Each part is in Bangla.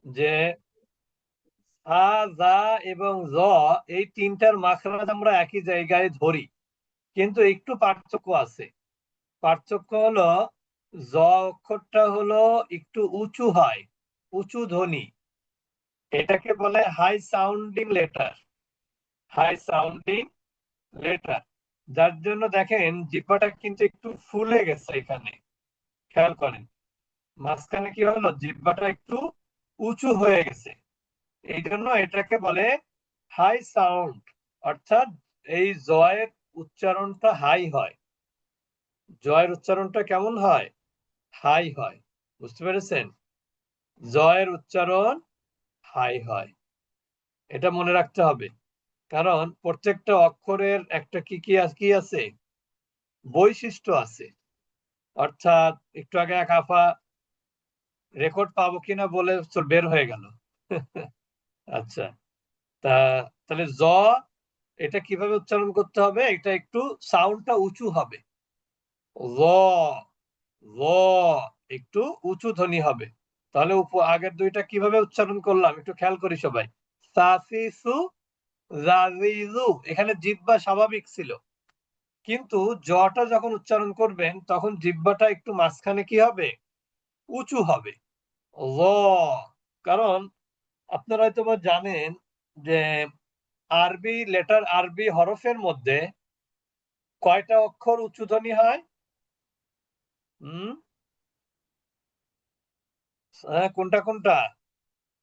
যে সা, জা এবং জ, এই তিনটার মাখরাজ আমরা একই জায়গায় ধরি, কিন্তু একটু পার্থক্য আছে। পার্থক্য হলো জ অক্ষরটা হলো একটু উঁচু হয়, উঁচু ধ্বনি। এটাকে বলে high sounding letter, high sounding letter. যার জন্য দেখেন জিহ্বাটা কিন্তু একটু ফুলে গেছে এখানে, খেয়াল করেন মাঝখানে কি হলো, জিহ্বাটা একটু উঁচু হয়ে গেছে। এই জন্য এটাকে বলে হাই সাউন্ড, অর্থাৎ এই জয়ের উচ্চারণটা হাই হয়। জয়ের উচ্চারণটা কেমন হয়? হাই হয়। বুঝতে পেরেছেন? জয়ের উচ্চারণ হাই হয়, এটা মনে রাখতে হবে। কারণ প্রত্যেকটা অক্ষরের একটা কি আছে, বৈশিষ্ট্য আছে। অর্থাৎ একটু আগে এক আফা রেকর্ড পাবো কিনা বলে বের হয়ে গেল। আচ্ছা, তা তাহলে জ এটা কিভাবে উচ্চারণ করতে হবে? এটা একটু সাউন্ডটা উঁচু হবে, ল, ল, একটু উঁচু ধ্বনি হবে। তাহলে আগের দুইটা কিভাবে উচ্চারণ করলাম একটু খেয়াল করি সবাই। সাফিসু, জাজিজু, এখানে জিহ্বা স্বাভাবিক ছিল, কিন্তু জটা যখন উচ্চারণ করবেন তখন জিহ্বাটা একটু মাঝখানে কি হবে, উঁচু হবে, ল। কারণ আপনারা হয়তো বা জানেন যে আরবি লেটার, আরবি হরফের মধ্যে কয়টা অক্ষর উচ্চ ধ্বনি হয়? হুম, কোনটা কোনটা?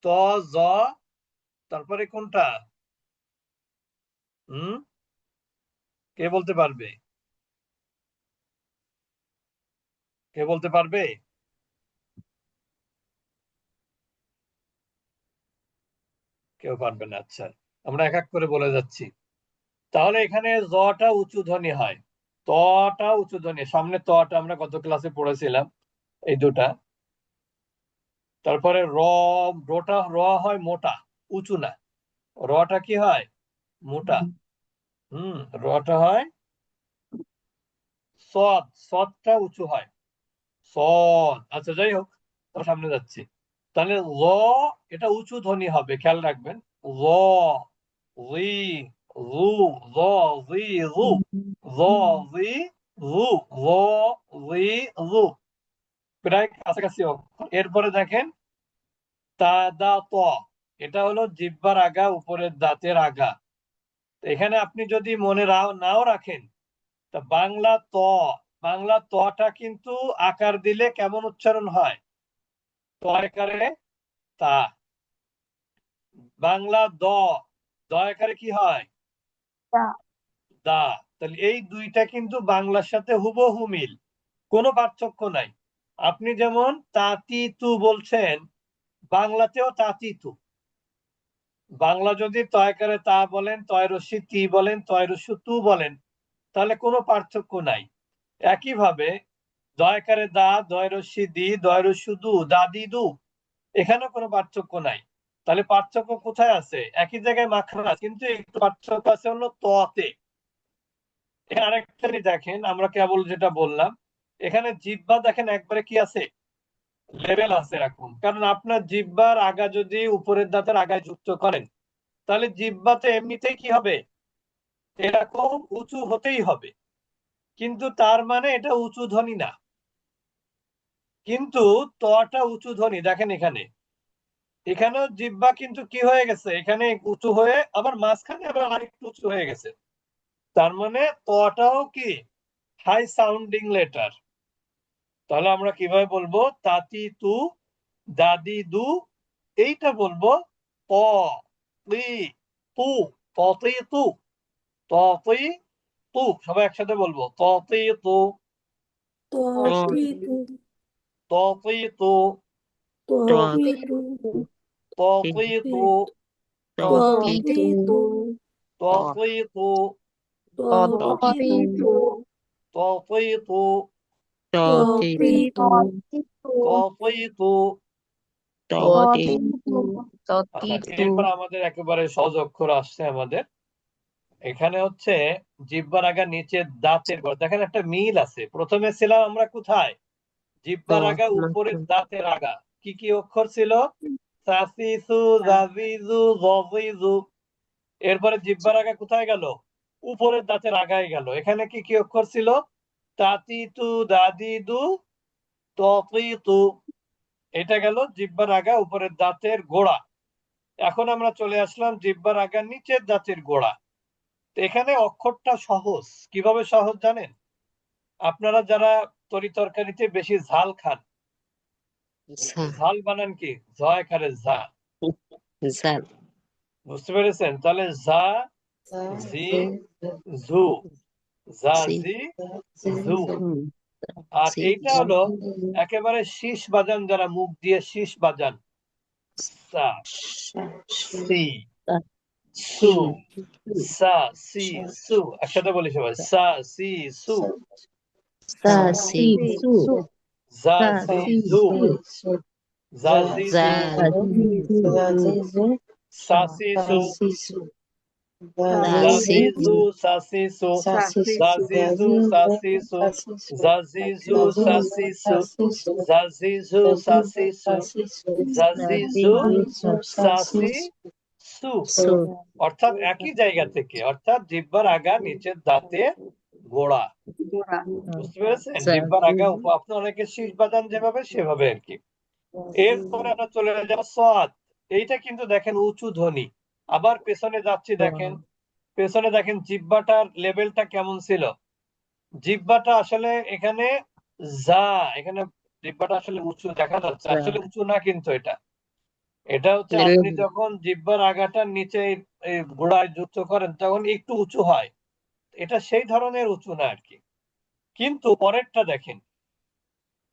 ত, জ, তারপরে কোনটা? হুম, কে বলতে পারবে? কে বলতে পারবে? কেউ পারবে না। আচ্ছা, আমরা এক এক করে বলে যাচ্ছি। তাহলে এখানে জটা উঁচু ধ্বনি হয়, তটা উঁচু ধ্বনি, সামনে তটা আমরা গত ক্লাসে পড়েছিলাম, এই দুটা। তারপরে রটা র হয় মোটা, উঁচু না। রটা কি হয়? মোটা। হুম, রটা হয় সদ, সদটা উঁচু হয়, সদ। আচ্ছা, যাই হোক, তার সামনে যাচ্ছি। তাহলে ল, এটা উঁচু ধ্বনি হবে, খেয়াল রাখবেন। ল, রি, রু, ল, রি, রু, ল, রি, রু, ল, রি, রু, প্রায় কাছাকাছি অক্ষর। এরপরে দেখেন তা, দা, ত, এটা হলো জিহ্বার আগা, উপরের দাঁতের আগা। এখানে আপনি যদি মনে নাও রাখেন, তা বাংলা ত, বাংলা তটা কিন্তু আকার দিলে কেমন উচ্চারণ হয়? ত আকারে তা। বাংলা দ, দ আকারে কি হয়? দা। তাহলে এই দুইটা কিন্তু বাংলার সাথে হুবহু মিল, কোনো পার্থক্য নাই। আপনি যেমন তাতি তু বলছেন, বাংলাতেও তাতি তু। বাংলা যদি তয়কারে তা বলেন, তয়রস্যি তি বলেন, তয়রস্যু তু বলেন, তাহলে কোনো পার্থক্য নাই। একইভাবে দয়কারে দা, দয়রস্যি দি, দয়রস্যু দু, দাদি দু, এখানেও কোনো পার্থক্য নাই। তাহলে পার্থক্য কোথায় আছে? একই জায়গায় মাখরাজ, কিন্তু একটু পার্থক্য আছে হলো ততে। এখানে আরেকটা দেখেন, আমরা কেবল যেটা বললাম, এখানে জিহ্বা দেখেন একবারে কি আছে, লেভেল আছে এরকম। কারণ আপনার জিহ্বার আগা যদি উপরের দাঁতের আগায় যুক্ত করেন, তাহলে জিহ্বাতে এমনিতেই কি হবে, এরকম উঁচু হতেই হবে। কিন্তু তার মানে এটা উঁচু ধ্বনি না। কিন্তু তটা উঁচু ধ্বনি, দেখেন এখানে, এখানেও জিহ্বা কিন্তু কি হয়ে গেছে, এখানে উঁচু হয়ে আবার মাঝখানে আবার আরেকটু উঁচু হয়ে গেছে। তার মানে তটাও কি হাই সাউন্ডিং লেটার। তাহলে আমরা কিভাবে বলবো? তাতি তু, দাদি দু, এইটা বলবো ত, তি, তু, ততি তু, ততি তু। সবাই একসাথে বলবো ততি তু, Torpedo, ততি তু, torpedo, ততি তু, torpedo, ততি তু, torpedo, ততি তু, torpedo, ততি তু। torpedo, আচ্ছা, এরপর আমাদের একেবারে সহজ অক্ষর আসছে আমাদের। এখানে হচ্ছে জিহ্বার আগা নিচে দাঁতের ঘর, দেখেন একটা মিল আছে। প্রথমে ছিলাম আমরা কোথায়? জিহ্বার আগা উপরে দাঁতের আগা। কি কি অক্ষর ছিল? সাসিসু, জাজিজু, জজিজু। এরপরে জিহ্বার আগা কোথায় গেল? উপরের দাঁতের আগায় গেল। এখানে কি কি অক্ষর ছিল? তাতিতু, দাদিদু, ততিতু। এটা গেল জিহ্বার আগা উপরের দাঁতের গোড়া। এখন আমরা চলে আসলাম জিহ্বার আগা নিচের দাঁতের গোড়া। তো এখানে অক্ষরটা সহজ। কিভাবে সহজ জানেন? আপনারা যারা তরি তরকারিতে বেশি ঝাল খান, ঝা ঝাল বানান কি? ঝয় খারে ঝা। জাল বুঝতে পেরেছেন? তাহলে ঝা, ঝি, ঝু, ঝা, জি ঝি, ঝু। হুম আর জি এইটা হলো একেবারে শীষ বাজান, যারা মুখ দিয়ে শীষ বাজান। সা, সি, তা সু, সি সা, সি, সু। একসাথে বলি সবাই, সা, সি, সু। সা সি সু জা, সা জি, সি জু, সু জা, জি, জা জু, জি জু সা, সি, সু, সা জা, সি জি, জু, সা, সি, সু, জা, জি, জু, সা, সি, সু, জা, জি, জু, সা, সি, সু, জা, জি, জু, সা, সি, সু, জা, সা জি, জি জু, জু সা, সি, সু। সু অর্থাৎ একই জায়গা থেকে, অর্থাৎ জিহ্বার আগা নিচের দাঁতে গোড়া। বুঝতে পেরেছেন? জা জিহ্বার আগা আপনি অনেকে শীষ বাজান যেভাবে, সেভাবে আর কি। এরপরে আমরা চলে যাব সদ। এইটা কিন্তু দেখেন উঁচু ধ্বনি। আবার পেছনে যাচ্ছি, দেখেন পেছনে দেখেন জিহ্বাটার লেভেলটা কেমন ছিল। জিহ্বাটা আসলে এখানে যা, এখানে জিহ্বাটা আসলে উঁচু দেখা যাচ্ছে, জা আসলে উঁচু না কিন্তু এটা। এটা হচ্ছে আপনি যখন জিহ্বার আগাটা নিচে এই গোড়ায় যুক্ত করেন তখন একটু উঁচু হয়। এটা সেই ধরনের উঁচু না আর কি। কিন্তু পরেরটা দেখেন,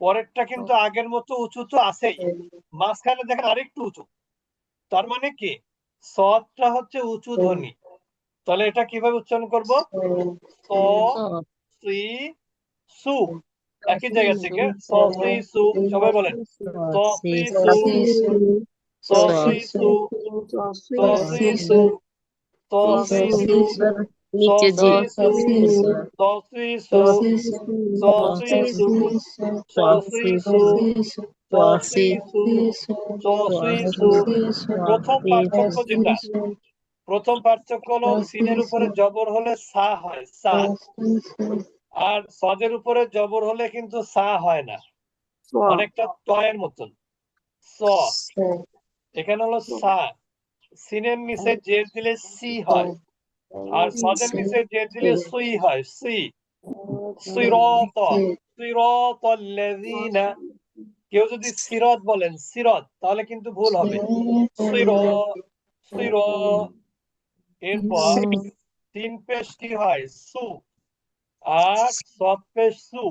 পরেরটা কিন্তু আগের মতো উঁচু তো আছেই, মাঝখানে দেখেন আরেকটু উঁচু। তার মানে কি, সদটা হচ্ছে উঁচু ধ্বনি। তাহলে এটা কিভাবে উচ্চারণ করব? স, স সি, সু। একই সি জায়গা সু থেকে স, সি, সু। সবাই বলেন, স, সি সি, সু সু, স, স সি, সু, স, সি, সি সু, স, সি, সু, স, নিচে সি, জি সু, স, সি, সু, স, সি, সু, স, সি, সু, স, সি, সু, স, সি, সু। প্রথম পার্থক্য যেটা, প্রথম পার্থক্য হলো সিনের উপরে জবর হলে সা হয়, সা। আর সদের উপরে জবর হলে কিন্তু সা হয় না, অনেকটা তয়ের মতন। স, এখানে হলো সা। সিনের নিচে জের দিলে সি হয়, আর সদের নিচে জের দিলে সুই হয়, সি। সিরাত, সিরাতাল্লাযীনা। কেউ যদি সিরাত বলেন, সিরাত, তাহলে কিন্তু ভুল হবে। সিরা, সিরা। এরপর তিন পেশ কি হয়? সু। আর সৎ পেশ সু।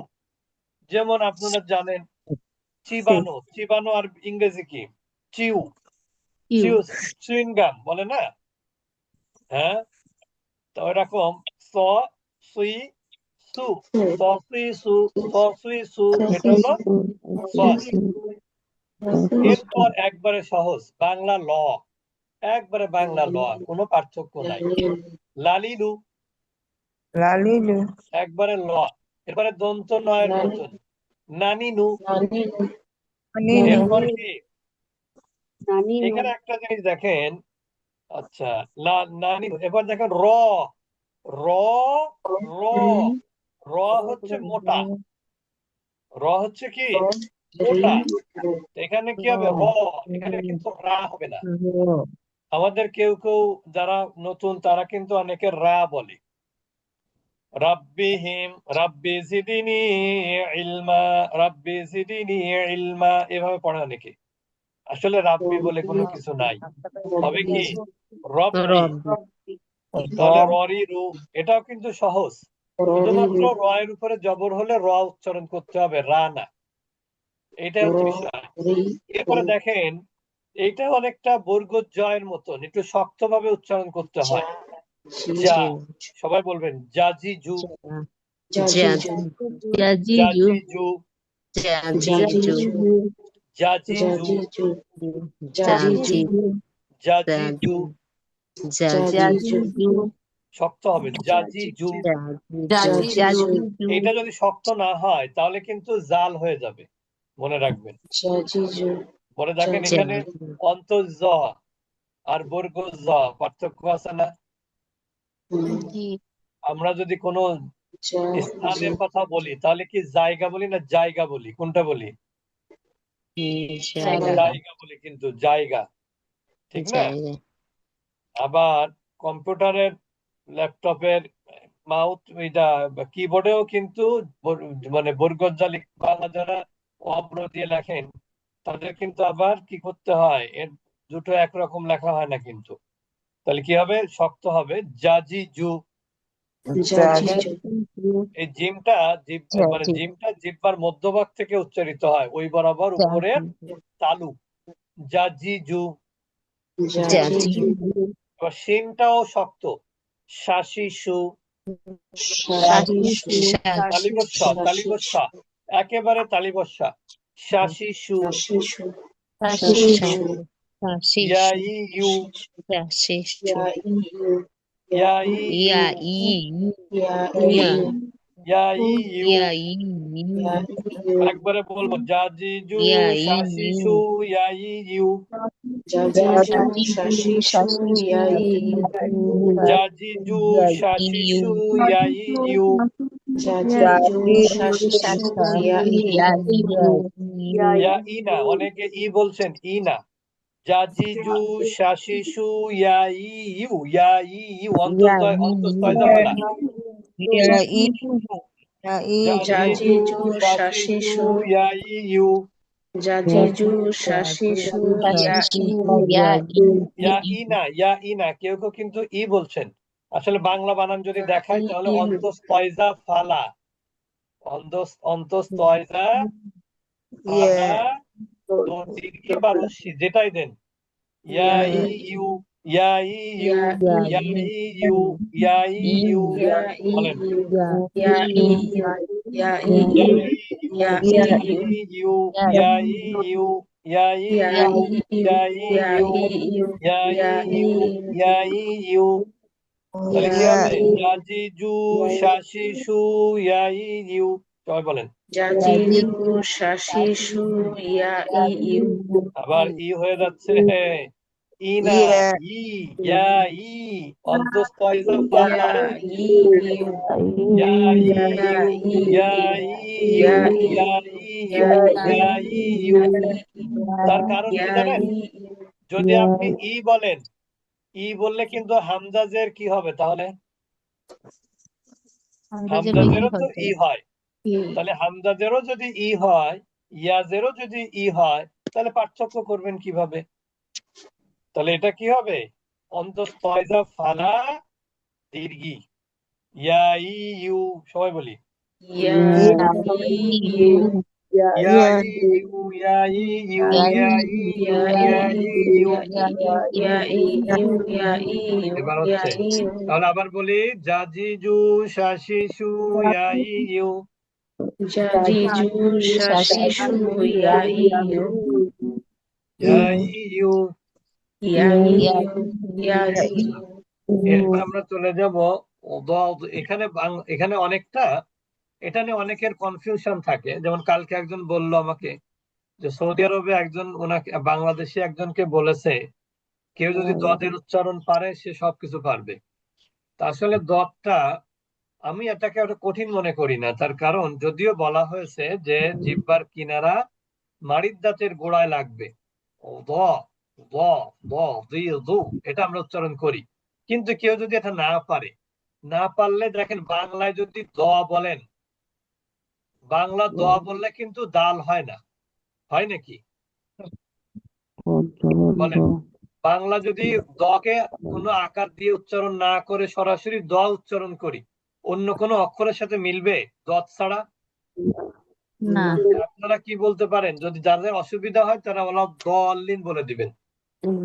যেমন আপনারা জানেন চিবানো, চিবানো আর ইংরেজি কি? চিউ, চিউ, চুইংগাম বলে না? হ্যাঁ, তো এরকম স, সুই, সু, স, সুই, সু, স, সুই, সু। এটা হলো সৎ। এরপর একবারে সহজ বাংলা ল, একবারে বাংলা ল, কোনো পার্থক্য নাই। লালিলু, লালিলু, একবারে ল। এরপরে দন্ত নয়ের মতন নানিনু। অনিনু, এরপর কি, এখানে একটা জিনিস দেখেন। আচ্ছা, নানি। এবার দেখেন র, র, র। র হচ্ছে মোটা, র হচ্ছে কি মোটা। এখানে কি হবে? র। এখানে কিন্তু রা হবে না। আমাদের কেউ কেউ যারা নতুন, তারা কিন্তু অনেকে রা বলে। রাব্বিহিম, রাব্বি জিদিনি ইলমা, রাব্বি জিদিনি ইলমা, এভাবে পড়ে অনেকে। আসলে রাব্বি বলে কোনো কিছু নাই, হবে কি রব্বি। তাহলে ররি রু, এটাও কিন্তু সহজ। শুধুমাত্র র এর উপরে জবর হলে র উচ্চারণ করতে হবে, রা না। এটাই হচ্ছে বিষয়। এরপরে দেখেন, এইটা অনেকটা বর্গ জয়ের মতন, একটু শক্তভাবে উচ্চারণ করতে হয়। যা, সবাই বলবেন জাজিজু, জাজিজু জাজিজু, জাজিজু জাজিজু, জাজিজু জাজিজু। জাজিজু শক্ত হবে, জাজিজু। জাজিজু এটা যদি শক্ত না হয় তাহলে কিন্তু জাল হয়ে যাবে, মনে রাখবেন। পরে দেখেন এখানে অন্তঃ জ আর বর্গ জ পার্থক্য আছে না? আমরা যদি কোনো স্থানের কথা বলি তাহলে কি জায়গা বলি না জায়গা বলি? কোনটা বলি? জায়গা বলি, কিন্তু জায়গা, ঠিক না? আবার কম্পিউটারের, ল্যাপটপের, মাউথ, এটা কিবোর্ডেও কিন্তু মানে বর্গজ্জালি বাংলা যারা অব্র দিয়ে লেখেন তাদের কিন্তু আবার কি করতে হয়, এর দুটো একরকম লেখা হয় না কিন্তু। তাহলে কি হবে? শক্ত হবে জাজি জু। এই জিমটা মানে জিমটা জিহ্বার মধ্যভাগ থেকে উচ্চারিত হয়, ওই বরাবর উপরের তালু, জাজি জু। এবার শিনটাও শক্ত, শাসি সু, তালিবস্যা, একেবারে তালিবস্যা, শাসি সু, ইয়াই ইউ, ইয়াই ইউ, ইয়াই ইউ। একবারে বলবো জাজি জু শাসি সু ইয়াই ইউ, জাজি জু শাসি সু ইয়াই ইউ। ইয়া ই না, অনেকে ই বলছেন, ই না, জাজি জু শাসি সু ইয়াই ইউ, ইয়াই ইউ, অন্তঃস্থ যাবে না। জাজি জু শাসি সু ইয়াই ইউ, ইয়া ই না, ইয়া ই না, কেউ কেউ কিন্তু ই বলছেন। আসলে বাংলা বানান যদি দেখায় তাহলে অন্তঃস্থ ফালা, অন্তঃস্থ ফালা তো দীর্ঘি বা রস্যি যেটাই দেন, ইয়াই ইউ, ইয়াই ইউ, ইয়াই ইউ, ইয়াই ইউ, বলেন ইয়াই ইউ, ইয়াই ইউ, ইয়াই ইউ, ইয়াই ইউ, ইয়াই ইউ, ইয়াই ইউ, ইয়াই ইউ। তাহলে কি হবে? জাজি জু শাসি সু ইয়াই ইউ। সবাই বলেন আবার ই হয়ে যাচ্ছে, ই না, ই, ইয়া ই, অন্তঃস্থ ফালা, ইয়া ইউ, ইয়া ইউ, ইয়া ইউ, ইয়া ইউ। তার কারণ কি জানেন? যদি আপনি ই বলেন, ই বললে কিন্তু হামজাজের কি হবে? তাহলে হামজাজেরও তো ই হয়, তাহলে হামজাজেরও যদি ই হয়, ইয়াজেরও যদি ই হয়, তাহলে পার্থক্য করবেন কিভাবে? তাহলে এটা কি হবে? অন্তঃস্থ ফালা দীর্ঘি, ইয়া ইউ। সবাই বলি ইয়া ইউ, ইয়া ইউ, ইয়া ইউ, ইয়া ইউ। এবার হচ্ছে, তাহলে আবার বলি জাজি জু শাসি সু ইয়া ইউ, ইয়া ইউ। এরপর আমরা চলে যাব এখানে এখানে অনেকটা, এটা নিয়ে অনেকের কনফিউশন থাকে। যেমন কালকে একজন বলল আমাকে যে সৌদি আরবে একজন ওনাকে, বাংলাদেশি একজনকে বলেছে কেউ যদি দদের উচ্চারণ পারে সে সবকিছু পারবে। তা আসলে দদটা আমি এটাকে একটা কঠিন মনে করি না। তার কারণ যদিও বলা হয়েছে যে জিহ্বার কিনারা মাড়ির দাঁতের গোড়ায় লাগবে, ও দ দ দ দি দু, এটা আমরা উচ্চারণ করি। কিন্তু কেউ যদি এটা না পারে, না পারলে দেখেন বাংলায় যদি দ বলেন, বাংলা দ বললে কিন্তু দাল হয় না, হয় নাকি? বলেন, বাংলা যদি দকে কোনো আকার দিয়ে উচ্চারণ না করে সরাসরি দ উচ্চারণ করি, অন্য কোনো অক্ষরের সাথে মিলবে দত ছাড়া? আপনারা কি বলতে পারেন? যদি যাদের অসুবিধা হয় তারা ওলা দলিন বলে দিবেন,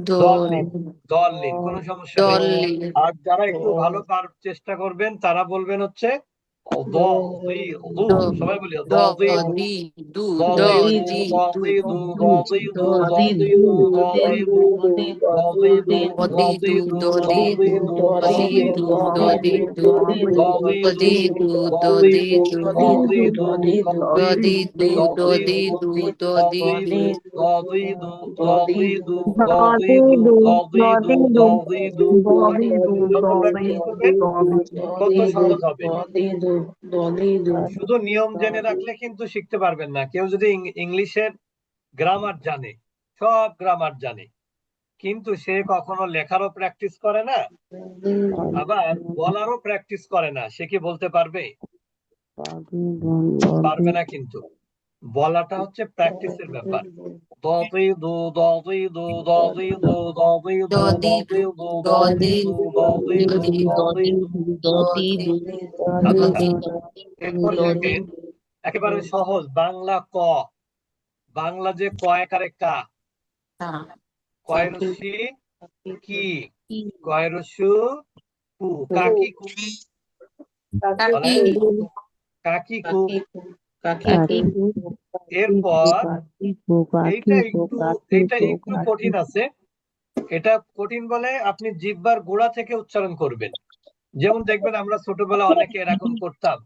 দলিন, দলিন, কোনো সমস্যা নেই। আর যারা একটু ভালো চেষ্টা করবেন তারা বলবেন হচ্ছে ضاديض সবাই বলি দ ضاديض দি দু দ ضاديض দি দু ضاديض দু ضاديض দ দি ضاديض দু ضاديض ضاديض দ দি দু ضاديض দ দি দু ضاديض দ দি ضاديض দু দ দি ضاديض দু দ ضاديض দি দু দ দি ضاديض দু ضاديض দ ضاديض দি দু দ দি ضاديض দু দ দি ضاديض দু ضاديض ضاديض ضاديض ضاديد ضاديض ضاديد ضاديض ضاديد যত প্র্যাকটিস ضاديد করবেন তত সহজ হবে। দ শুধু নিয়ম জেনে রাখলে কিন্তু শিখতে পারবেন না। কেউ যদি ইংলিশের গ্রামার জানে, সব গ্রামার জানে, কিন্তু সে কখনো লেখারও প্র্যাকটিস করে না, আবার বলারও প্র্যাকটিস করে না, সে কি বলতে পারবে? পারবে না। কিন্তু বলাটা হচ্ছে প্র্যাকটিসের ব্যাপার। ضاديض ضاديض ضاديض ضاديض দ দি দু ضاديض দ দি ضاديض দু ضاديض দ দি ضاديض। দ দি দু দ আচ্ছা, দি এরপরে দ দি দেখেন একেবারে সহজ বাংলা ক। বাংলা যে ক একারে কা, তা কয় রস্যি কি, কি কয় রস্যু কু, কাকি কু, কাকি বলেন কাকি কু। কাকি এরপর এইটা একটু কঠিন আছে। এটা কঠিন বলে আপনি জিহ্বার গোড়া থেকে উচ্চারণ করবেন। যেমন দেখবেন আমরা ছোটবেলা অনেকে এরকম করতাম,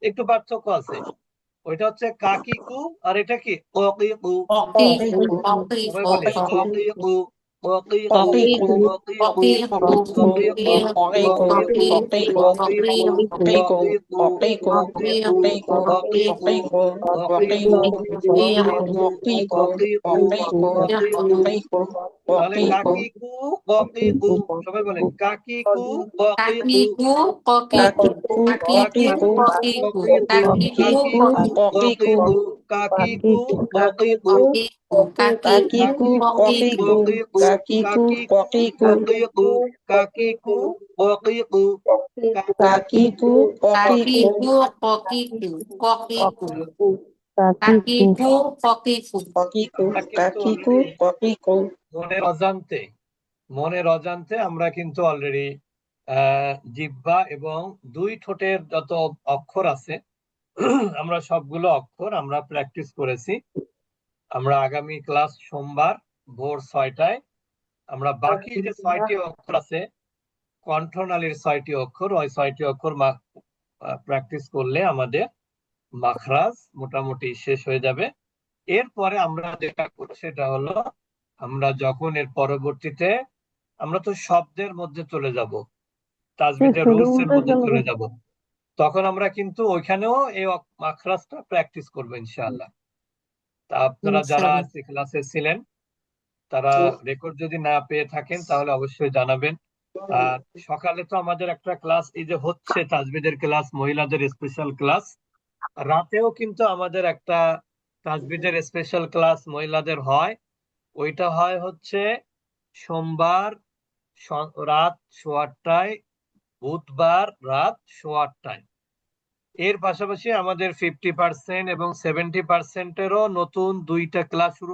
একটু পার্থক্য আছে। ওইটা হচ্ছে কাকি কু, আর এটা কি ককি কু। ককি ককি সবাই বলে ককি কু, ককি কু, ককি ককি কু, ককি ককি কু, ককি কু, ককি কু, ককি কু, ককি কু, ককি কু, ককি কু, ককি কু, ককি কু, ককি কু। তাহলে কাকি কু, ককি কু, সবাই বলেন কাকি কু, ককি কাকি কু, কু ককি কু কাকি কাকি কু কু, ককি কু ককি কু, কাকি কু কাকি কু, ককি কু, কাকি কু, ককি কু, ককি কু কাকি কু ককি কু ককি কু, কাকি কু, ককি কু, কাকি কু, ককি কু, কাকি কু ককি কু ককি কু কাকি কু ককি কু। আমরা কিন্তু অলরেডি মনের অজান্তে আমরা কিন্তু অলরেডি জিহ্বা এবং দুই ঠোঁটের যত অক্ষর আছে আমরা সবগুলো অক্ষর আমরা প্র্যাকটিস করেছি। আমরা আগামী ক্লাস সোমবার ভোর 6টায় আমরা বাকি যে 6টি অক্ষর আছে কণ্ঠনালীর 6টি অক্ষর, ওই 6টি অক্ষর প্র্যাকটিস করলে আমাদের মাখরাজ মোটামুটি শেষ হয়ে যাবে। এরপরে আমরা যেটা করছি সেটা হলো আমরা যখন এর পরবর্তীতে আমরা তো শব্দের মধ্যে চলে যাব, তাজবিদের রুলস এর মধ্যে চলে যাব, তখন আমরা কিন্তু ওইখানেও এই মাখরাজটা প্র্যাকটিস করবো ইনশাআল্লাহ। তা আপনারা যারা আজকে ক্লাসে ছিলেন তারা রেকর্ড যদি না পেয়ে থাকেন তাহলে অবশ্যই জানাবেন। আর সকালে তো আমাদের একটা ক্লাস এই যে হচ্ছে তাজবিদের ক্লাস, মহিলাদের স্পেশাল ক্লাস। রাতেও কিন্তু আমাদের একটা তাজবিদের স্পেশাল ক্লাস মহিলাদের হয়। ওইটা হয় হচ্ছে সোমবার রাত 8:15, বুধবার রাত 8:15। এর পাশাপাশি আমাদের 50% এবং 70%-এরও নতুন 2টা ক্লাস শুরু